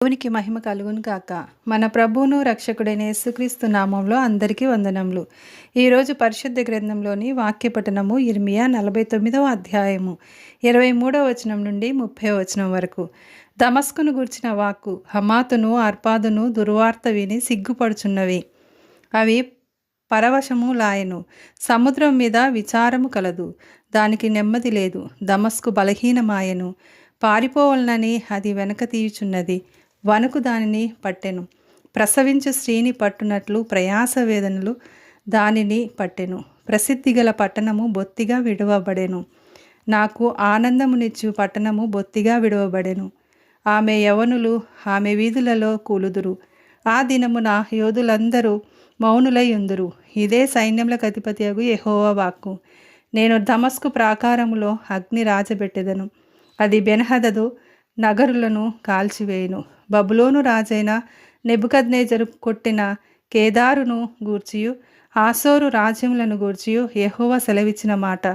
దేవునికి మహిమ కలుగును గాక. మన ప్రభువును రక్షకుడైన యేసుక్రీస్తు నామంలో అందరికీ వందనములు. ఈరోజు పరిశుద్ధ గ్రంథంలోని వాక్య పఠనము ఇర్మియా 49వ అధ్యాయము 23వ వచనం నుండి 30వ వచనం వరకు. దమస్కును గూర్చిన వాక్కు. హమాతును అర్పాదును దుర్వార్త విని సిగ్గుపడుచున్నవి. అవి పరవశము లాయెను. సముద్రం మీద విచారము కలదు, దానికి నెమ్మది లేదు. దమస్కు బలహీనమాయెను, పారిపోవలనని అది వెనక తీయుచున్నది. వణుకు దానిని పట్టెను. ప్రసవించు స్త్రీని పట్టునట్లు ప్రయాస వేదనలు దానిని పట్టెను. ప్రసిద్ధి గల పట్టణము బొత్తిగా విడవబడెను. నాకు ఆనందమునిచ్చు పట్టణము బొత్తిగా విడవబడెను. ఆమె యవనులు ఆమె వీధులలో కూలుదురు. ఆ దినమున యోధులందరూ మౌనులై ఉందురు. ఇదే సైన్యములకు అధిపతియగు యెహోవా వాక్కు. నేను దమస్కు ప్రాకారములో అగ్ని రాజబెట్టెదను, అది బెన్హదదు నగరులను కాల్చివేయును. బబులోను రాజైన నెబుకద్నెజరు కొట్టిన కేదారును గూర్చియు హాసోరు రాజ్యములను గూర్చియు యెహోవా సెలవిచ్చిన మాట.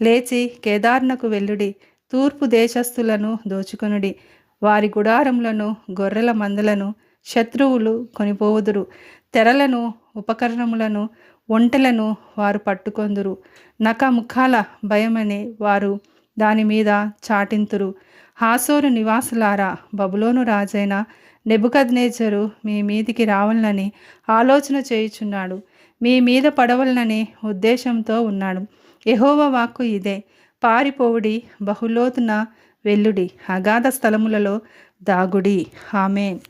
లేచి కేదారునకు వెళ్ళుడి, తూర్పు దేశస్థులను దోచుకొనుడి. వారి గుడారములను గొర్రెల మందలను శత్రువులు కొనిపోవుదురు. తెరలను ఉపకరణములను ఒంటెలను వారు పట్టుకొందురు. నఖముఖాల భయమని వారు దాని మీద చాటింతురు. హాసోరు నివాసులారా, బబులోను రాజైన నెబుకద్నెజరు మీ మీదికి రావాలని ఆలోచన చేయుచున్నాడు. మీ మీద పడవలనని ఉద్దేశంతో ఉన్నాడు. యెహోవా వాక్కు ఇదే. పారిపోవుడి, బహులోతున వెళ్ళుడి, అగాధ స్థలములలో దాగుడి. ఆమేన్.